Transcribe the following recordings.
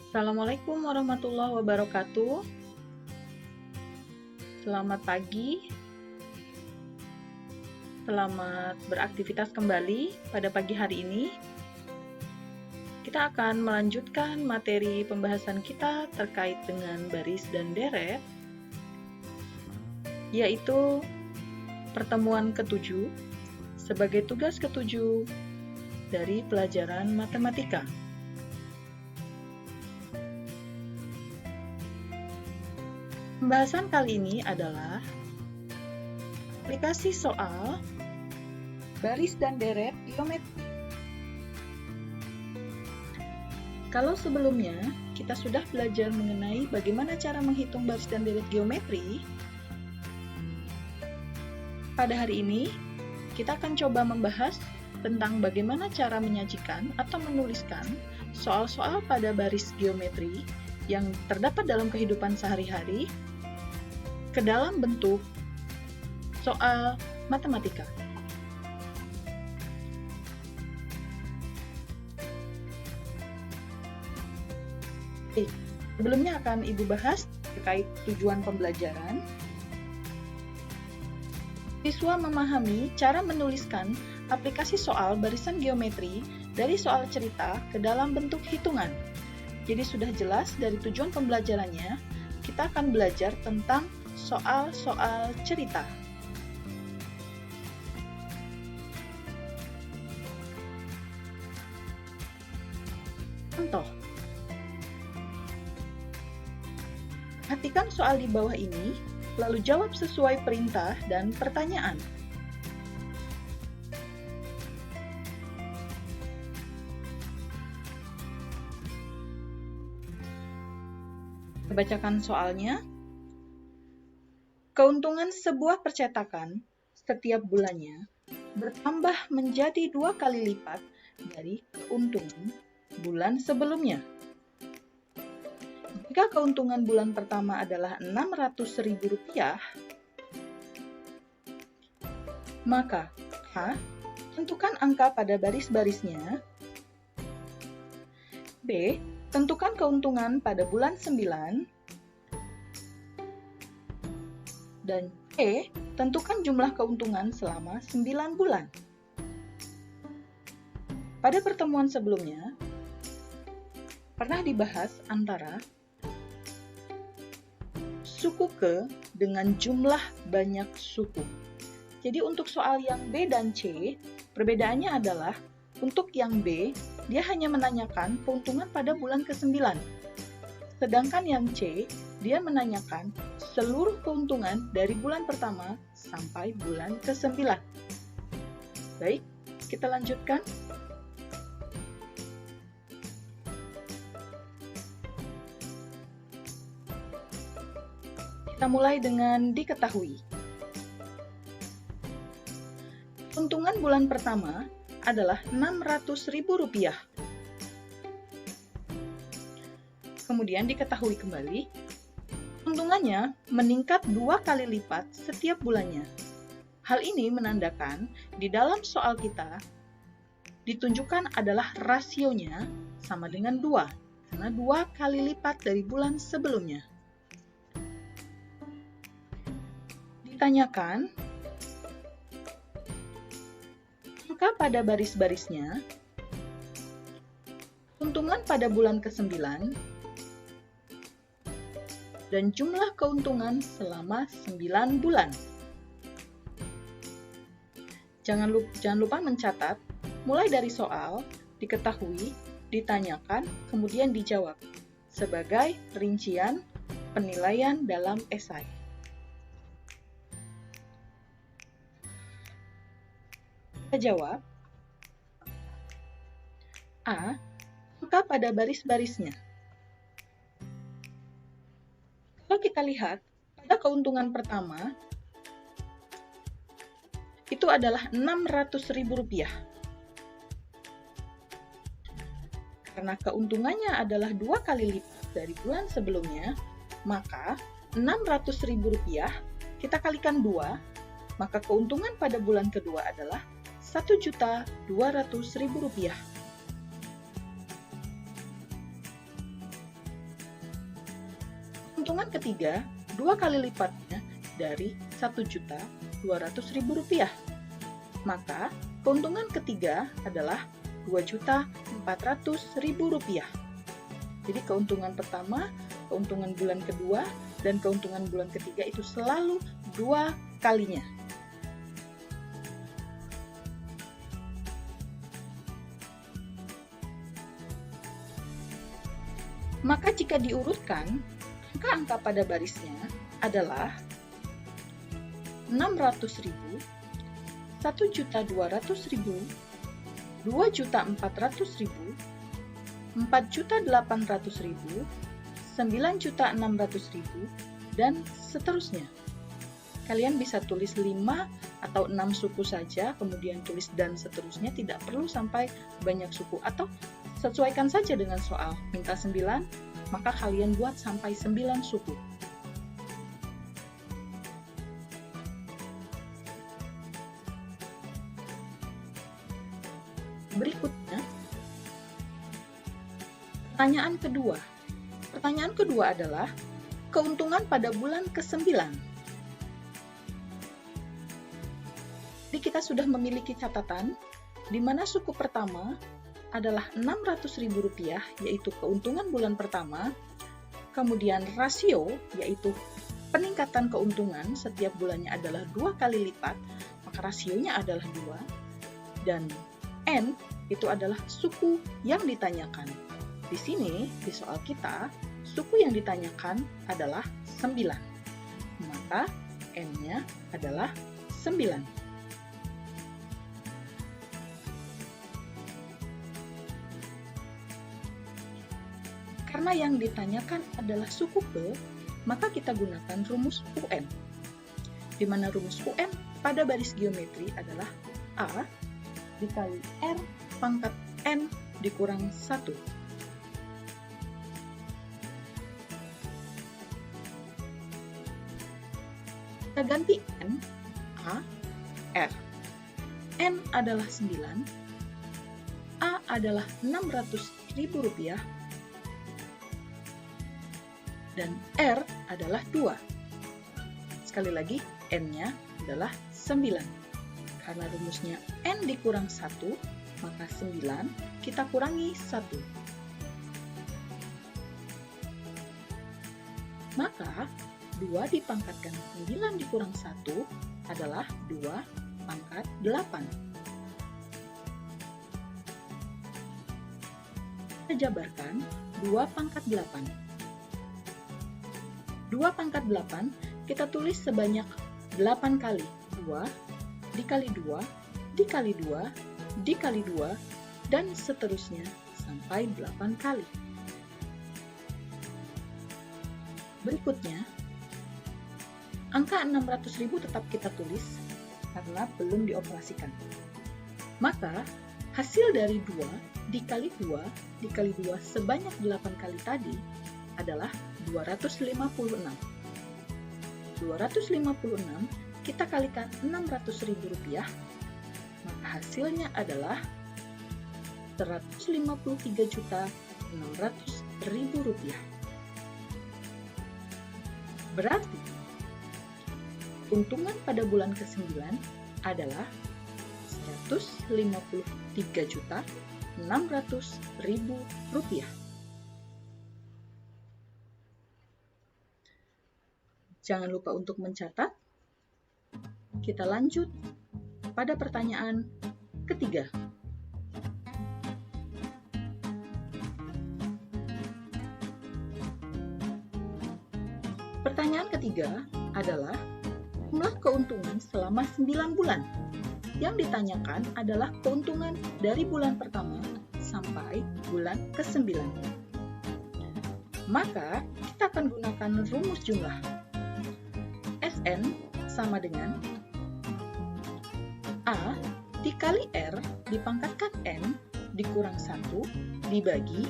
Assalamualaikum warahmatullahi wabarakatuh. Selamat pagi, selamat beraktivitas kembali pada pagi hari ini. Kita akan melanjutkan materi pembahasan kita terkait dengan baris dan deret, yaitu pertemuan ke-7 sebagai tugas ke-7 dari pelajaran matematika. Pembahasan kali ini adalah aplikasi soal baris dan deret geometri. Kalau sebelumnya kita sudah belajar mengenai bagaimana cara menghitung baris dan deret geometri, pada hari ini kita akan coba membahas tentang bagaimana cara menyajikan atau menuliskan soal-soal pada baris geometri yang terdapat dalam kehidupan sehari-hari ke dalam bentuk soal matematika. Oke, sebelumnya akan Ibu bahas terkait tujuan pembelajaran. Siswa memahami cara menuliskan aplikasi soal barisan geometri dari soal cerita ke dalam bentuk hitungan. Jadi sudah jelas dari tujuan pembelajarannya, kita akan belajar tentang soal-soal cerita. Contoh. Perhatikan soal di bawah ini, lalu jawab sesuai perintah dan pertanyaan. Saya bacakan soalnya. Keuntungan sebuah percetakan setiap bulannya bertambah menjadi 2 kali lipat dari keuntungan bulan sebelumnya. Jika keuntungan bulan pertama adalah Rp600.000, maka A. Tentukan angka pada baris-barisnya. B. Tentukan keuntungan pada bulan 9. Dan C. Tentukan jumlah keuntungan selama 9 bulan. Pada pertemuan sebelumnya, pernah dibahas antara suku ke dengan jumlah banyak suku. Jadi untuk soal yang B dan C, perbedaannya adalah untuk yang B, dia hanya menanyakan keuntungan pada bulan ke-9. Sedangkan yang C, dia menanyakan seluruh keuntungan dari bulan pertama sampai bulan ke-9. Baik, kita lanjutkan. Kita mulai dengan diketahui. Keuntungan bulan pertama adalah Rp600.000. Kemudian diketahui kembali, keuntungannya meningkat 2 kali lipat setiap bulannya. Hal ini menandakan di dalam soal kita ditunjukkan adalah rasionya sama dengan 2, karena 2 kali lipat dari bulan sebelumnya. Ditanyakan angka pada baris-barisnya, keuntungan pada bulan ke-9, dan jumlah keuntungan selama 9 bulan. Jangan lupa mencatat, mulai dari soal, diketahui, ditanyakan, kemudian dijawab, sebagai rincian penilaian dalam esai. Kita jawab. A. Angka pada baris-barisnya. Kalau kita lihat, pada keuntungan pertama, itu adalah Rp600.000. Karena keuntungannya adalah 2 kali lipat dari bulan sebelumnya, maka Rp600.000 kita kalikan 2, maka keuntungan pada bulan kedua adalah Rp1.200.000. keuntungan ketiga 2 kali lipatnya dari Rp1.200.000. Maka keuntungan ketiga adalah Rp2.400.000. Jadi keuntungan pertama, keuntungan bulan kedua, dan keuntungan bulan ketiga itu selalu 2 kalinya. Maka jika diurutkan, angka-angka pada barisnya adalah 600.000, 1.200.000, 2.400.000, 4.800.000, 9.600.000, dan seterusnya. Kalian bisa tulis 5 atau 6 suku saja, kemudian tulis dan seterusnya, tidak perlu sampai banyak suku, atau sesuaikan saja dengan soal. Minta 9, maka kalian buat sampai 9 suku. Berikutnya, pertanyaan kedua. Pertanyaan kedua adalah keuntungan pada bulan ke-9. Jadi kita sudah memiliki catatan di mana suku pertama adalah Rp600.000, yaitu keuntungan bulan pertama. Kemudian rasio, yaitu peningkatan keuntungan setiap bulannya adalah 2 kali lipat, maka rasionya adalah 2. Dan N itu adalah suku yang ditanyakan. Di sini, di soal kita, suku yang ditanyakan adalah 9. Maka N-nya adalah 9. Karena yang ditanyakan adalah suku ke, maka kita gunakan rumus UN. Di mana rumus UN pada baris geometri adalah A dikali R pangkat N dikurang 1. Kita ganti N, A, R. N adalah 9, A adalah Rp600.000, dan R adalah 2. Sekali lagi, N-nya adalah 9. Karena rumusnya N dikurang 1, maka 9 kita kurangi 1. Maka 2 dipangkatkan 9 dikurang 1 adalah 2 pangkat 8. Kita jabarkan 2 pangkat 8. 2 pangkat 8 kita tulis sebanyak 8 kali. 2 dikali 2 dikali 2 dikali 2 dan seterusnya sampai 8 kali. Berikutnya, angka 600.000 tetap kita tulis karena belum dioperasikan. Maka hasil dari 2 dikali 2 dikali 2 sebanyak 8 kali tadi adalah 256. 256 kita kalikan Rp600.000, maka hasilnya adalah Rp153.600.000. Berarti keuntungan pada bulan ke-9 adalah Rp153.600.000. Jangan lupa untuk mencatat. Kita lanjut pada pertanyaan ketiga. Pertanyaan ketiga adalah jumlah keuntungan selama 9 bulan. Yang ditanyakan adalah keuntungan dari bulan pertama sampai bulan ke-9. Maka kita akan gunakan rumus jumlah. Sn sama dengan A dikali R dipangkatkan N dikurang 1 dibagi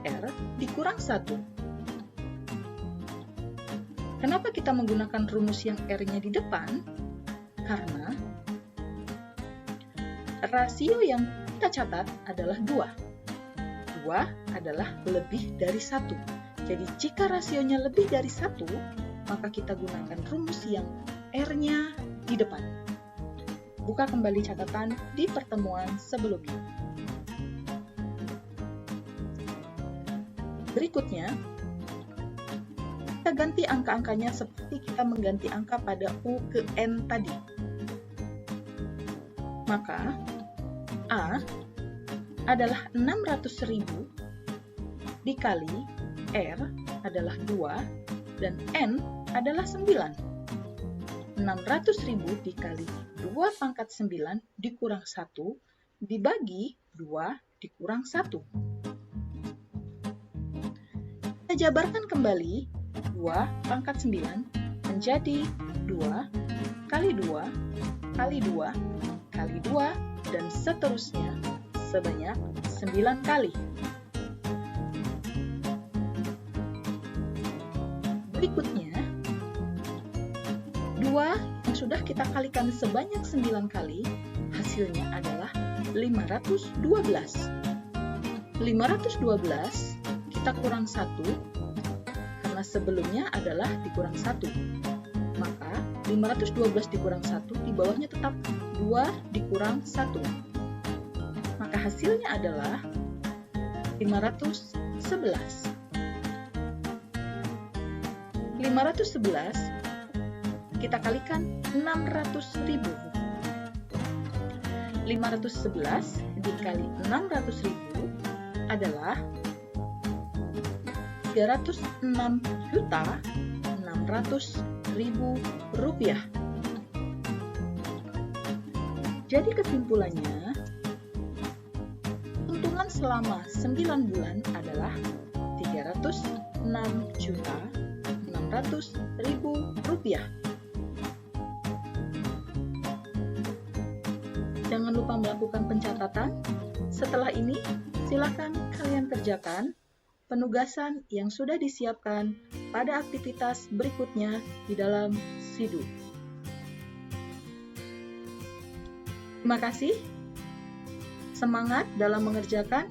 R dikurang 1. Kenapa kita menggunakan rumus yang R-nya di depan? Karena rasio yang kita catat adalah 2. 2 adalah lebih dari 1. Jadi jika rasionya lebih dari 1, maka kita gunakan rumus yang R-nya di depan. Buka kembali catatan di pertemuan sebelumnya. Berikutnya, kita ganti angka-angkanya seperti kita mengganti angka pada U ke N tadi. Maka, A adalah 600.000 dikali R adalah 2 dan N adalah 9. 600.000 dikali 2 pangkat 9 dikurang 1 dibagi 2 dikurang 1. Kita jabarkan kembali 2 pangkat 9 menjadi 2 kali 2 kali 2 kali 2 dan seterusnya sebanyak 9 kali. Berikutnya, 2 yang sudah kita kalikan sebanyak 9 kali, hasilnya adalah 512. 512 kita kurang 1, karena sebelumnya adalah dikurang 1. Maka 512 dikurang 1, di bawahnya tetap 2 dikurang 1. Maka hasilnya adalah 511. 511 kita kalikan 600.000. 511 dikali 600.000 adalah 306.600.000 rupiah. Jadi kesimpulannya, keuntungan selama 9 bulan adalah 306.600.000 rupiah. Jangan lupa melakukan pencatatan. Setelah ini, silakan kalian kerjakan penugasan yang sudah disiapkan pada aktivitas berikutnya di dalam SIDU. Terima kasih. Semangat dalam mengerjakan.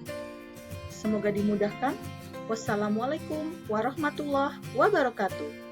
Semoga dimudahkan. Wassalamualaikum warahmatullahi wabarakatuh.